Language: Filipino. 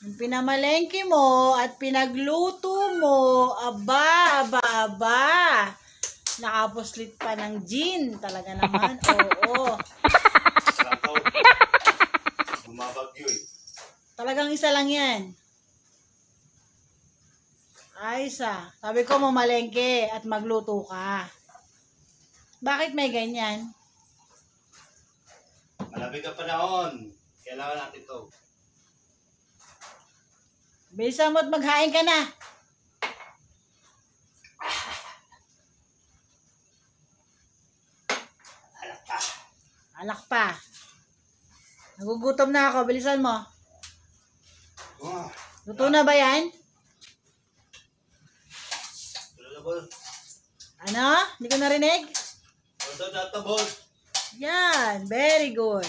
Yung pinamalengke mo at pinagluto mo, aba, aba, aba. Nakapuslit pa ng gin. Talaga naman, oo. Bumabagyo eh. Talagang isa lang yan. Ay, isa. Sabi ko mamalengke at magluto ka. Bakit may ganyan? Malamig ang panahon. Kailangan natin to. Bilisan mo at maghain ka na. Alak pa. Alak pa. Nagugutom na ako. Bilisan mo. Luto na ba yan? Ano? Hindi ko narinig? Ito, boss. Yan. Very good.